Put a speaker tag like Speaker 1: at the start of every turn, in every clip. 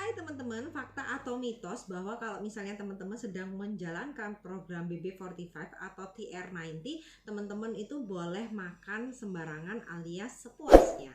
Speaker 1: Hai teman-teman, fakta atau mitos bahwa kalau misalnya teman-teman sedang menjalankan program BB45 atau TR90, teman-teman itu boleh makan sembarangan alias sepuasnya.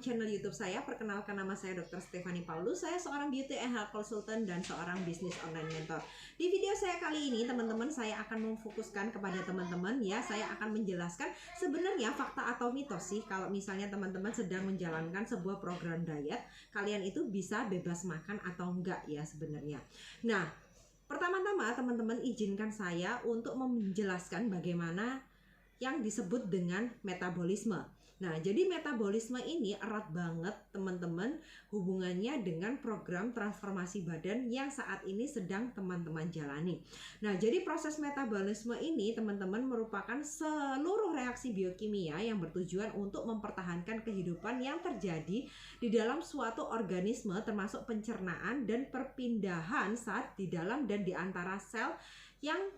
Speaker 1: Channel YouTube saya, perkenalkan nama saya Dr. Stephanie Paulus. Saya seorang beauty and health consultant dan seorang bisnis online mentor. Di video saya kali ini, teman-teman, saya akan memfokuskan kepada teman-teman ya. Saya akan menjelaskan sebenarnya fakta atau mitos sih kalau misalnya teman-teman sedang menjalankan sebuah program diet, kalian itu bisa bebas makan atau enggak ya sebenarnya. Nah, pertama-tama teman-teman izinkan saya untuk menjelaskan bagaimana yang disebut dengan metabolisme. Nah, jadi metabolisme ini erat banget teman-teman hubungannya dengan program transformasi badan yang saat ini sedang teman-teman jalani. Nah, jadi proses metabolisme ini teman-teman merupakan seluruh reaksi biokimia yang bertujuan untuk mempertahankan kehidupan yang terjadi di dalam suatu organisme, termasuk pencernaan dan perpindahan saat di dalam dan di antara sel yang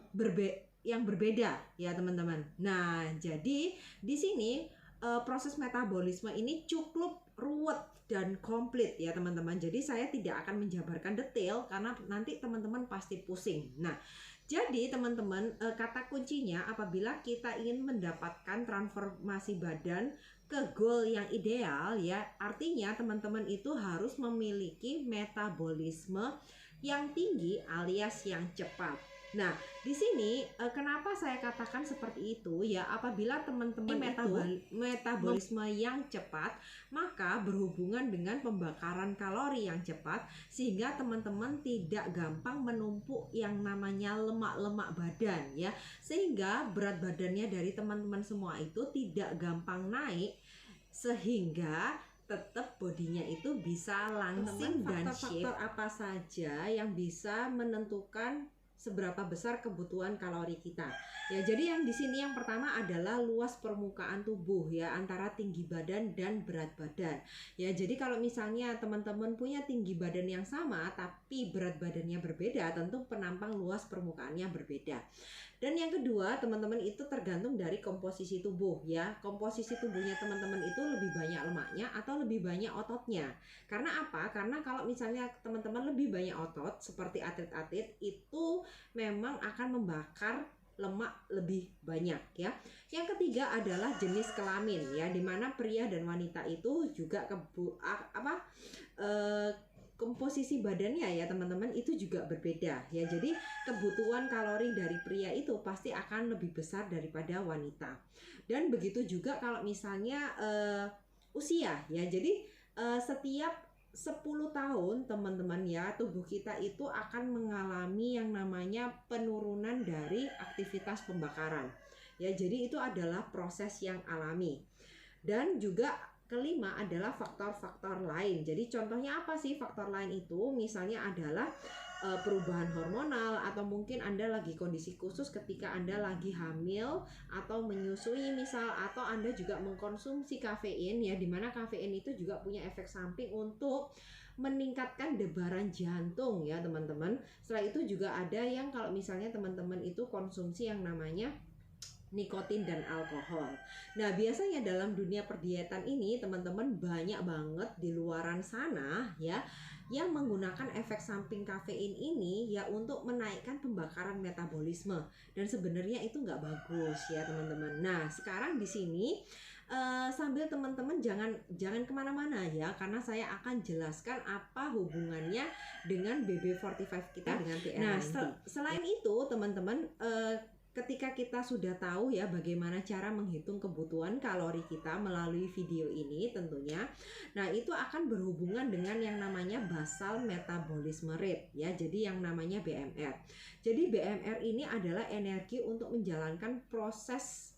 Speaker 1: berbeda ya teman-teman. Nah, jadi di sini proses metabolisme ini cukup ruwet dan komplit ya teman-teman. Jadi saya tidak akan menjabarkan detail karena nanti teman-teman pasti pusing. Nah, jadi teman-teman, kata kuncinya apabila kita ingin mendapatkan transformasi badan ke goal yang ideal ya, artinya teman-teman itu harus memiliki metabolisme yang tinggi alias yang cepat. Nah, di sini kenapa saya katakan seperti itu ya, apabila teman-teman metabolisme yang cepat, maka berhubungan dengan pembakaran kalori yang cepat, sehingga teman-teman tidak gampang menumpuk yang namanya lemak-lemak badan ya, sehingga berat badannya dari teman-teman semua itu tidak gampang naik, sehingga tetap bodinya itu bisa langsing dan shape. Faktor apa saja yang bisa menentukan seberapa besar kebutuhan kalori kita ya. Jadi yang di sini yang pertama adalah luas permukaan tubuh ya, antara tinggi badan dan berat badan ya. Jadi kalau misalnya teman-teman punya tinggi badan yang sama tapi berat badannya berbeda, tentu penampang luas permukaannya berbeda. Dan yang kedua, teman-teman, itu tergantung dari komposisi tubuh ya. Komposisi tubuhnya teman-teman itu lebih banyak lemaknya atau lebih banyak ototnya. Karena apa? Karena kalau misalnya teman-teman lebih banyak otot seperti atlet-atlet, itu memang akan membakar lemak lebih banyak ya. Yang ketiga adalah jenis kelamin ya, dimana pria dan wanita itu juga komposisi badannya ya teman-teman itu juga berbeda ya. Jadi kebutuhan kalori dari pria itu pasti akan lebih besar daripada wanita. Dan begitu juga kalau misalnya usia ya. Jadi setiap 10 tahun teman-teman ya, tubuh kita itu akan mengalami yang namanya penurunan dari aktivitas pembakaran ya. Jadi itu adalah proses yang alami. Dan juga kelima adalah faktor-faktor lain. Jadi contohnya apa sih faktor lain itu? Misalnya adalah perubahan hormonal, atau mungkin Anda lagi kondisi khusus ketika Anda lagi hamil atau menyusui misal, atau Anda juga mengkonsumsi kafein ya, dimana kafein itu juga punya efek samping untuk meningkatkan debaran jantung ya teman-teman. Setelah itu juga ada yang kalau misalnya teman-teman itu konsumsi yang namanya nikotin dan alkohol. Nah, biasanya dalam dunia perdietan ini teman-teman banyak banget di luaran sana ya yang menggunakan efek samping kafein ini ya untuk menaikkan pembakaran metabolisme, dan sebenarnya itu nggak bagus ya teman-teman. Nah, sekarang di sini sambil teman-teman jangan kemana-mana ya, karena saya akan jelaskan apa hubungannya dengan BB45 kita dengan TR90. Nah, selain itu teman-teman, ketika kita sudah tahu ya bagaimana cara menghitung kebutuhan kalori kita melalui video ini tentunya, nah itu akan berhubungan dengan yang namanya basal metabolisme rate ya, jadi yang namanya BMR. Jadi BMR ini adalah energi untuk menjalankan proses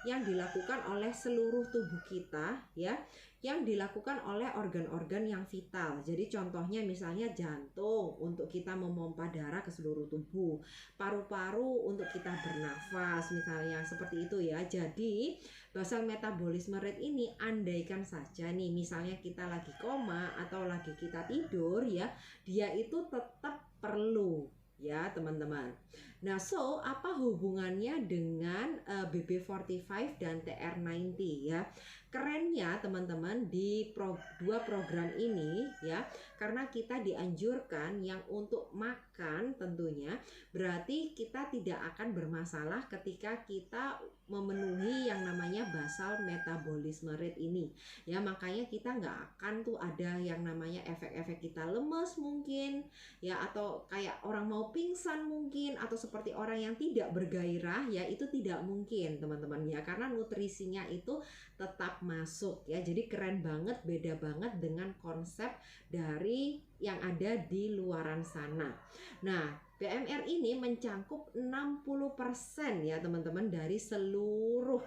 Speaker 1: yang dilakukan oleh seluruh tubuh kita ya, yang dilakukan oleh organ-organ yang vital. Jadi contohnya misalnya jantung untuk kita memompa darah ke seluruh tubuh, paru-paru untuk kita bernafas misalnya, seperti itu ya. Jadi basal metabolisme rate ini andaikan saja nih misalnya kita lagi koma atau lagi kita tidur ya, dia itu tetap perlu ya teman-teman. Nah, so apa hubungannya dengan BB45 dan TR90 ya? Kerennya teman-teman di dua program ini ya, karena kita dianjurkan yang untuk makan tentunya, berarti kita tidak akan bermasalah ketika kita memenuhi yang namanya basal metabolisme rate ini ya. Makanya kita nggak akan tuh ada yang namanya efek-efek kita lemes mungkin ya, atau kayak orang mau pingsan mungkin, atau seperti orang yang tidak bergairah ya, itu tidak mungkin teman-teman ya, karena nutrisinya itu tetap masuk ya. Jadi keren banget, beda banget dengan konsep dari yang ada di luaran sana. Nah, BMR ini mencangkup 60% ya teman-teman dari seluruh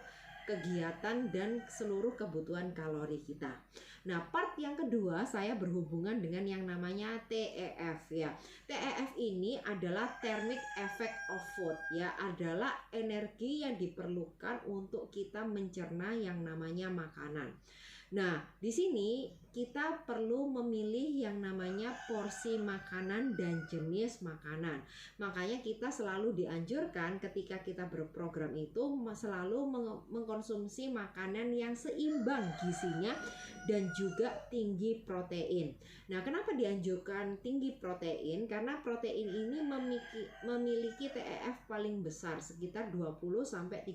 Speaker 1: kegiatan dan seluruh kebutuhan kalori kita. Nah, part yang kedua saya berhubungan dengan yang namanya TEF ya. TEF ini adalah thermic effect of food ya, adalah energi yang diperlukan untuk kita mencerna yang namanya makanan. Nah, di sini kita perlu memilih yang namanya porsi makanan dan jenis makanan. Makanya kita selalu dianjurkan ketika kita berprogram itu selalu mengkonsumsi makanan yang seimbang gizinya dan juga tinggi protein. Nah, kenapa dianjurkan tinggi protein? Karena protein ini memiliki TEF paling besar sekitar 20-30%.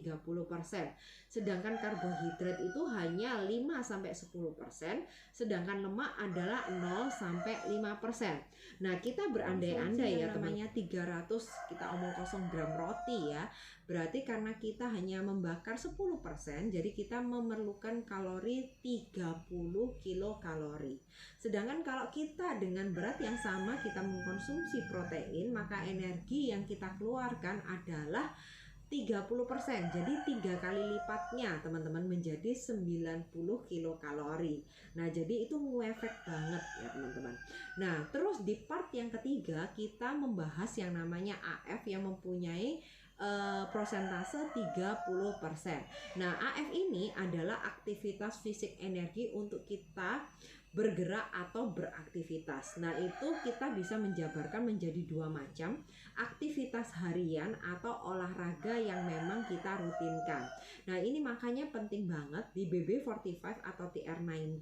Speaker 1: Sedangkan karbohidrat itu hanya 5-10%, sedangkan lemak adalah 0-5%. Nah, kita berandai-andai ya namanya 300, kita omong kosong gram roti ya. Berarti karena kita hanya membakar 10%, jadi kita memerlukan kalori 30 kilokalori. Sedangkan kalau kita dengan berat yang sama kita mengkonsumsi protein, maka energi yang kita keluarkan adalah 30%, jadi 3 kali lipatnya teman-teman, menjadi 90 kilokalori. Nah, jadi itu ngefek banget ya teman-teman. Nah, terus di part yang ketiga kita membahas yang namanya AF yang mempunyai prosentase 30%. Nah, AF ini adalah aktivitas fisik energi untuk kita bergerak atau beraktivitas. Nah, itu kita bisa menjabarkan menjadi dua macam, aktivitas harian atau olahraga yang memang kita rutinkan. Nah, ini makanya penting banget di BB45 atau TR90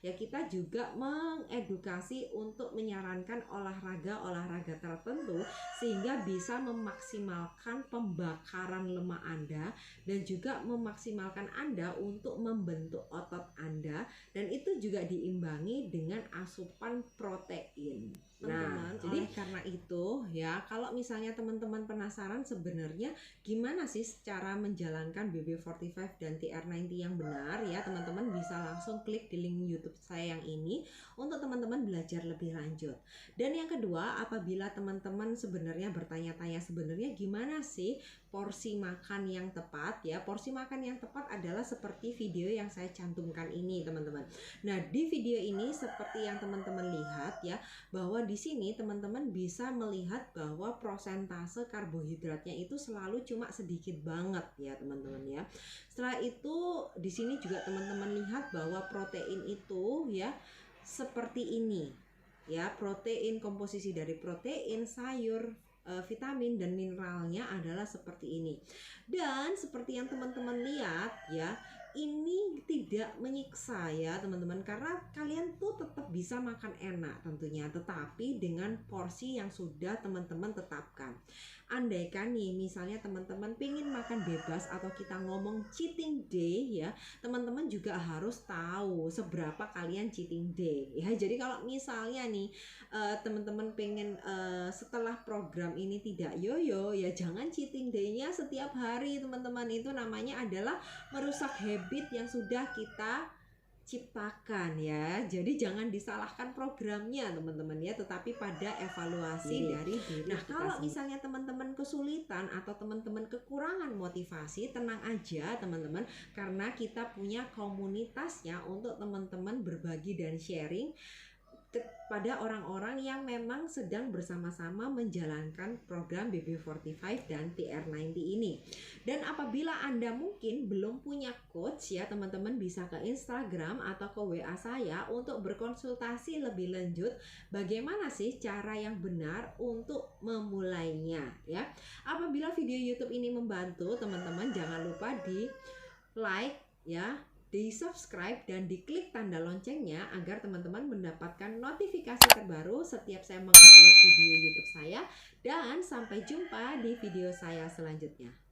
Speaker 1: ya, kita juga mengedukasi untuk menyarankan olahraga-olahraga tertentu sehingga bisa memaksimalkan pembakaran lemak Anda dan juga memaksimalkan Anda untuk membentuk otot Anda, dan itu juga diimbangi dengan asupan protein. Nah, jadi karena itu ya, kalau misalnya teman-teman penasaran sebenarnya gimana sih cara menjalankan BB45 dan TR90 yang benar ya, teman-teman bisa langsung klik di link YouTube saya yang ini untuk teman-teman belajar lebih lanjut. Dan yang kedua, apabila teman-teman sebenarnya bertanya-tanya sebenarnya gimana sih porsi makan yang tepat ya, porsi makan yang tepat adalah seperti video yang saya cantumkan ini teman-teman. Nah, di video ini seperti yang teman-teman lihat ya, bahwa di sini teman-teman bisa melihat bahwa prosentase karbohidratnya itu selalu cuma sedikit banget ya teman-teman ya. Setelah itu di sini juga teman-teman lihat bahwa protein itu ya seperti ini ya, protein, komposisi dari protein, sayur, vitamin dan mineralnya adalah seperti ini. Dan seperti yang teman-teman lihat ya, ini tidak menyiksa ya teman-teman, karena kalian tuh tetap bisa makan enak tentunya, tetapi dengan porsi yang sudah teman-teman tetapkan. Andaikan nih misalnya teman-teman pengen makan bebas atau kita ngomong cheating day ya, teman-teman juga harus tahu seberapa kalian cheating day ya. Jadi kalau misalnya nih teman-teman pengen setelah program ini tidak yoyo ya, jangan cheating day-nya setiap hari teman-teman. Itu namanya adalah merusak habit yang sudah kita ciptakan ya. Jadi jangan disalahkan programnya teman-teman ya, tetapi pada evaluasi dari diri. Nah, kalau misalnya teman-teman kesulitan atau teman-teman kekurangan motivasi, tenang aja teman-teman, karena kita punya komunitasnya untuk teman-teman berbagi dan sharing pada orang-orang yang memang sedang bersama-sama menjalankan program BB45 dan TR90 ini. Dan apabila Anda mungkin belum punya coach ya teman-teman, bisa ke Instagram atau ke WA saya untuk berkonsultasi lebih lanjut bagaimana sih cara yang benar untuk memulainya ya. Apabila video YouTube ini membantu teman-teman, jangan lupa di like ya, di subscribe dan diklik tanda loncengnya agar teman-teman mendapatkan notifikasi terbaru setiap saya mengupload video YouTube saya. Dan sampai jumpa di video saya selanjutnya.